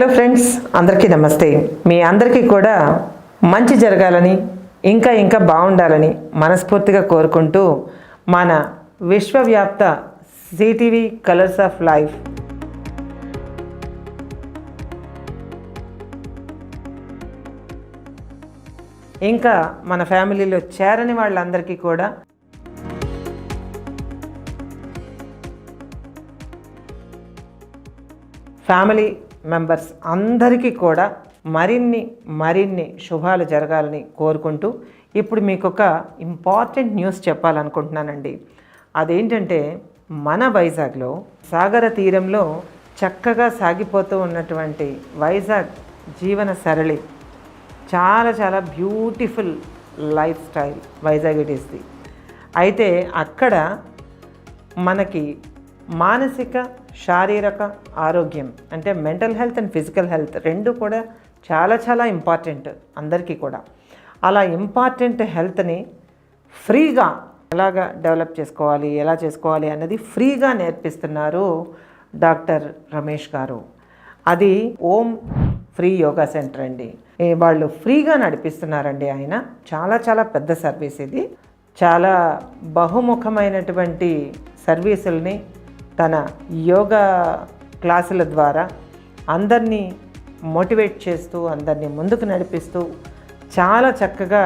Hello friends, అందరికీ నమస్తే. మీ అందరికీ కూడా మంచి జరగాలని ఇంకా బాగుండాలని మనస్ఫూర్తిగా కోరుకుంటూ మన విశ్వవ్యాప్త సిటీవీ కలర్స్ ఆఫ్ లైఫ్ ఇంకా మన ఫ్యామిలీలో చేరని వాళ్ళందరికీ కూడా ఫ్యామిలీ మెంబర్స్ అందరికీ కూడా మరిన్ని శుభాలు జరగాలని కోరుకుంటూ ఇప్పుడు మీకు ఒక ఇంపార్టెంట్ న్యూస్ చెప్పాలనుకుంటున్నానండి. అదేంటంటే మన వైజాగ్లో సాగర తీరంలో చక్కగా సాగిపోతూ ఉన్నటువంటి వైజాగ్ జీవన సరళి చాలా beautiful lifestyle Vizag it ఈస్ది. అయితే అక్కడ మనకి మానసిక శారీరక ఆరోగ్యం అంటే mental health and physical health రెండు కూడా చాలా ఇంపార్టెంట్ అందరికీ కూడా. అలా ఇంపార్టెంట్ హెల్త్ని ఫ్రీగా ఎలాగా డెవలప్ చేసుకోవాలి, ఎలా చేసుకోవాలి అన్నది ఫ్రీగా నేర్పిస్తున్నారు డాక్టర్ రమేష్ గారు. అది ఓం ఫ్రీ యోగా సెంటర్ అండి. వాళ్ళు ఫ్రీగా నడిపిస్తున్నారండి. ఆయన చాలా పెద్ద సర్వీస్ ఇది. చాలా బహుముఖమైనటువంటి సర్వీసుల్ని తన యోగా క్లాసుల ద్వారా అందరినీ మోటివేట్ చేస్తూ అందరినీ ముందుకు నడిపిస్తూ చాలా చక్కగా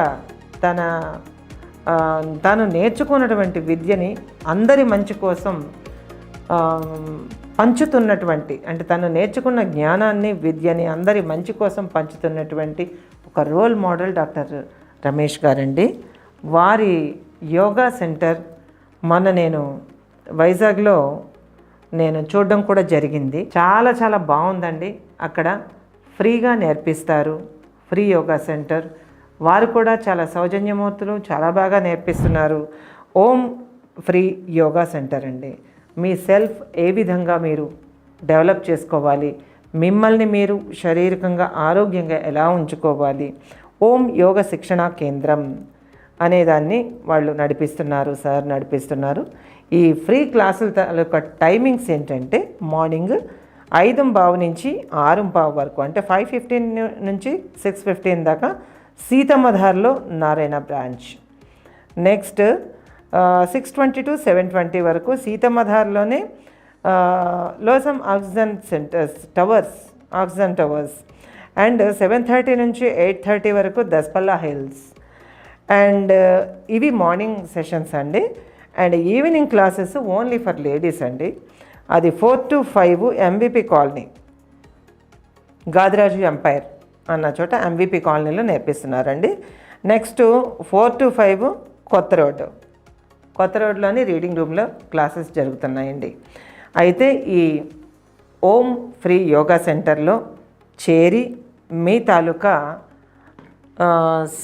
తాను నేర్చుకున్నటువంటి విద్యని అందరి మంచి కోసం పంచుతున్నటువంటి, అంటే తను నేర్చుకున్న జ్ఞానాన్ని విద్యని అందరి మంచి కోసం పంచుతున్నటువంటి ఒక రోల్ మోడల్ డాక్టర్ రమేష్ గారండి. వారి యోగా సెంటర్ నేను వైజాగ్లో చూడడం కూడా జరిగింది. చాలా బాగుందండి. అక్కడ ఫ్రీగా నేర్పిస్తారు. ఫ్రీ యోగా సెంటర్ వారు కూడా చాలా సౌజన్యమూర్తులు, చాలా బాగా నేర్పిస్తున్నారు. ఓం ఫ్రీ యోగా సెంటర్ అండి. మీ సెల్ఫ్ ఏ విధంగా మీరు డెవలప్ చేసుకోవాలి, మిమ్మల్ని మీరు శారీరకంగా ఆరోగ్యంగా ఎలా ఉంచుకోవాలి, ఓం యోగ శిక్షణా కేంద్రం అనేదాన్ని వాళ్ళు సార్ నడిపిస్తున్నారు. ఈ ఫ్రీ క్లాసుల తాలూకా టైమింగ్స్ ఏంటంటే మార్నింగ్ 5:15 నుంచి 6:15 వరకు, అంటే 5:15 నుంచి 6:15 దాకా సీతమ్మధార్లో నారాయణ బ్రాంచ్. నెక్స్ట్ 6:20 to 7:20 వరకు సీతమ్మధార్లోనే లోసం ఆక్సిజన్ టవర్స్ అండ్ 7:30 నుంచి 8:30 వరకు దస్పల్లా హిల్స్. అండ్ ఇవి మార్నింగ్ సెషన్స్ అండి. And evening classes only for ladies అండి. అది 4 to 5 MVP colony, Gadiraju Empire అన్న చోట ఎంవిపి కాలనీలో నేర్పిస్తున్నారండి. నెక్స్ట్ 4 to 5 కొత్త రోడ్లోని రీడింగ్ రూమ్లో క్లాసెస్ జరుగుతున్నాయండి. అయితే ఈ ఓం ఫ్రీ యోగా సెంటర్లో చేరి మీ తాలూకా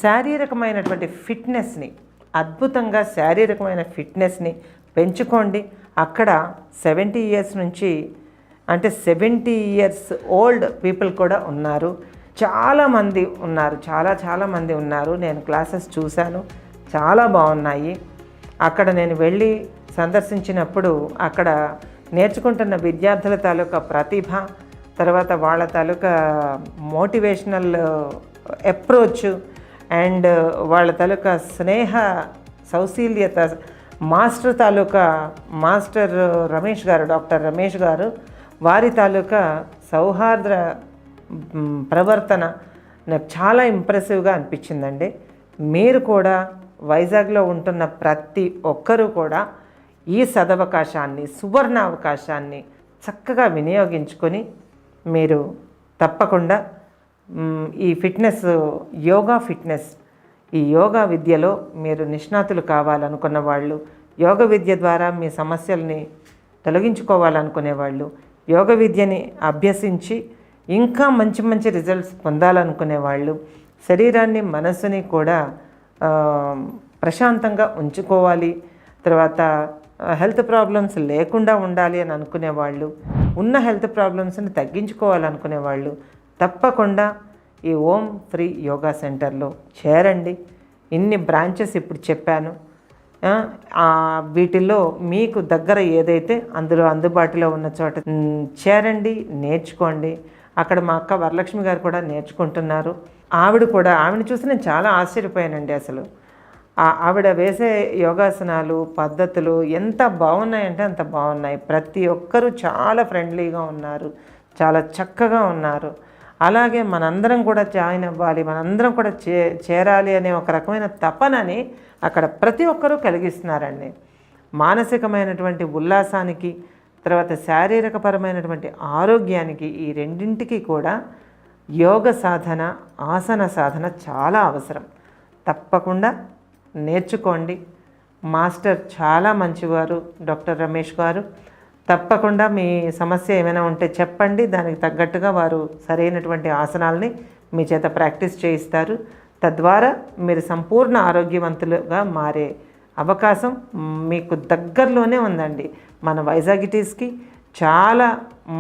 శారీరకమైనటువంటి ఫిట్నెస్ని, అద్భుతంగా శారీరకమైన ఫిట్నెస్ని పెంచుకోండి. అక్కడ 70 years నుంచి, అంటే 70 years ఓల్డ్ పీపుల్ కూడా ఉన్నారు. చాలామంది ఉన్నారు. నేను క్లాసెస్ చూశాను, చాలా బాగున్నాయి. అక్కడ నేను వెళ్ళి సందర్శించినప్పుడు అక్కడ నేర్చుకుంటున్న విద్యార్థుల తాలూకా ప్రతిభ, తర్వాత వాళ్ళ తాలూకా మోటివేషనల్ అప్రోచ్ అండ్ వాళ్ళ తాలూకా స్నేహ సౌశీల్యత, మాస్టర్ రమేష్ గారు, డాక్టర్ రమేష్ గారు, వారి తాలూకా సౌహార్ద ప్రవర్తన నాకు చాలా ఇంప్రెసివ్గా అనిపించిందండి. మీరు కూడా వైజాగ్లో ఉంటున్న ప్రతి ఒక్కరూ కూడా ఈ సదవకాశాన్ని, సువర్ణ అవకాశాన్ని చక్కగా వినియోగించుకొని మీరు తప్పకుండా ఈ ఈ యోగా విద్యలో మీరు నిష్ణాతులు కావాలనుకున్న వాళ్ళు, యోగ విద్య ద్వారా మీ సమస్యల్ని తొలగించుకోవాలనుకునే వాళ్ళు, యోగ విద్యని అభ్యసించి ఇంకా మంచి రిజల్ట్స్ పొందాలనుకునే వాళ్ళు, శరీరాన్ని మనసుని కూడా ప్రశాంతంగా ఉంచుకోవాలి, తర్వాత హెల్త్ ప్రాబ్లమ్స్ లేకుండా ఉండాలి అని అనుకునే వాళ్ళు, ఉన్న హెల్త్ ప్రాబ్లమ్స్ని తగ్గించుకోవాలనుకునే వాళ్ళు తప్పకుండా ఈ ఓం ఫ్రీ యోగా సెంటర్లో చేరండి. ఇన్ని బ్రాంచెస్ ఇప్పుడు చెప్పాను. వీటిల్లో మీకు దగ్గర ఏదైతే అందులో అందుబాటులో ఉన్న చోట చేరండి, నేర్చుకోండి. అక్కడ మా అక్క వరలక్ష్మి గారు కూడా నేర్చుకుంటున్నారు. ఆవిడని చూసి నేను చాలా ఆశ్చర్యపోయానండి. అసలు ఆవిడ వేసే యోగాసనాలు పద్ధతులు ఎంత బాగున్నాయంటే అంత బాగున్నాయి. ప్రతి ఒక్కరూ చాలా ఫ్రెండ్లీగా ఉన్నారు, చాలా చక్కగా ఉన్నారు. అలాగే మనందరం కూడా జాయిన్ అవ్వాలి, మనందరం కూడా చేరాలి అనే ఒక రకమైన తపనని అక్కడ ప్రతి ఒక్కరూ కలిగిస్తున్నారండి. మానసికమైనటువంటి ఉల్లాసానికి, తర్వాత శారీరకపరమైనటువంటి ఆరోగ్యానికి, ఈ రెండింటికి కూడా యోగ సాధన, ఆసన సాధన చాలా అవసరం. తప్పకుండా నేర్చుకోండి. మాస్టర్ చాలా మంచివారు డాక్టర్ రమేష్ గారు. తప్పకుండా మీ సమస్య ఏమైనా ఉంటే చెప్పండి, దానికి తగ్గట్టుగా వారు సరైనటువంటి ఆసనాలని మీ చేత ప్రాక్టీస్ చేయిస్తారు. తద్వారా మీరు సంపూర్ణ ఆరోగ్యవంతులుగా మారే అవకాశం మీకు దగ్గరలోనే ఉందండి. మన వైజాగిటీస్కి చాలా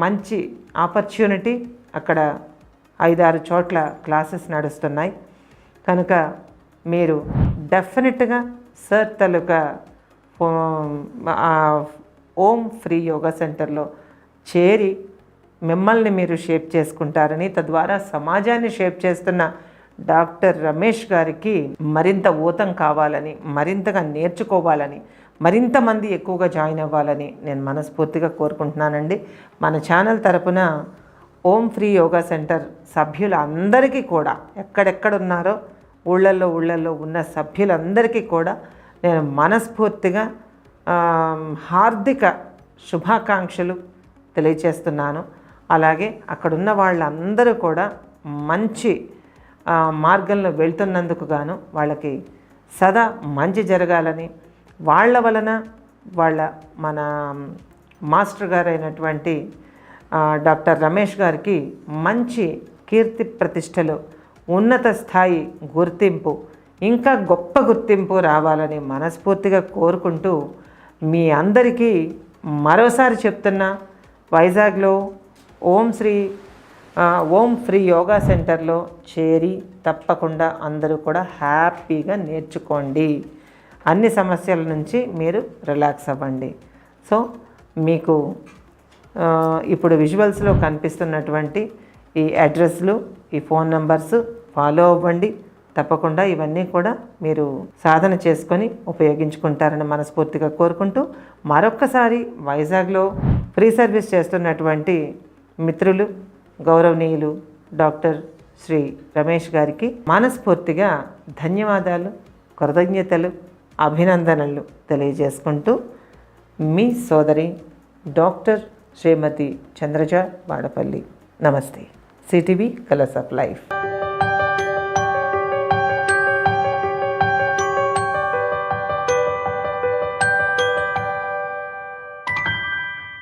మంచి ఆపర్చునిటీ. అక్కడ 5-6 చోట్ల క్లాసెస్ నడుస్తున్నాయి కనుక మీరు డెఫినెట్గా సార్ తాలూకా ఓం ఫ్రీ యోగా సెంటర్లో చేరి మిమ్మల్ని మీరు షేప్ చేసుకుంటారని, తద్వారా సమాజాన్ని షేప్ చేస్తున్న డాక్టర్ రమేష్ గారికి మరింత ఊతం కావాలని, మరింతగా నేర్చుకోవాలని, మరింత మంది ఎక్కువగా జాయిన్ అవ్వాలని నేను మనస్ఫూర్తిగా కోరుకుంటున్నానండి. మన ఛానల్ తరపున ఓం ఫ్రీ యోగా సెంటర్ సభ్యులందరికీ కూడా, ఎక్కడెక్కడున్నారో ఊళ్ళల్లో ఉన్న సభ్యులందరికీ కూడా నేను మనస్ఫూర్తిగా హార్దిక శుభాకాంక్షలు తెలియచేస్తున్నాను. అలాగే అక్కడున్న వాళ్ళందరూ కూడా మంచి మార్గంలో వెళ్తున్నందుకు గాను వాళ్ళకి సదా మంచి జరగాలని, వాళ్ళ వలన మన మాస్టర్ గారు అయినటువంటి డాక్టర్ రమేష్ గారికి మంచి కీర్తి ప్రతిష్టలు, ఉన్నత స్థాయి గుర్తింపు, ఇంకా గొప్ప గుర్తింపు రావాలని మనస్ఫూర్తిగా కోరుకుంటూ మీ అందరికీ మరోసారి చెప్తున్నా, వైజాగ్లో ఓం ఫ్రీ యోగా సెంటర్లో చేరి తప్పకుండా అందరూ కూడా హ్యాపీగా నేర్చుకోండి. అన్ని సమస్యల నుంచి మీరు రిలాక్స్ అవ్వండి. సో మీకు ఇప్పుడు విజువల్స్లో కనిపిస్తున్నటువంటి ఈ అడ్రస్లు, ఈ ఫోన్ నంబర్స్ ఫాలో అవ్వండి. తప్పకుండా ఇవన్నీ కూడా మీరు సాధన చేసుకొని ఉపయోగించుకుంటారని మనస్ఫూర్తిగా కోరుకుంటూ, మరొక్కసారి వైజాగ్లో ఫ్రీ సర్వీస్ చేస్తున్నటువంటి మిత్రులు, గౌరవనీయులు డాక్టర్ శ్రీ రమేష్ గారికి మనస్ఫూర్తిగా ధన్యవాదాలు, కృతజ్ఞతలు, అభినందనలు తెలియజేసుకుంటూ మీ సోదరి డాక్టర్ శ్రీమతి చంద్రజ వాడపల్లి. నమస్తే. CTV colours of life.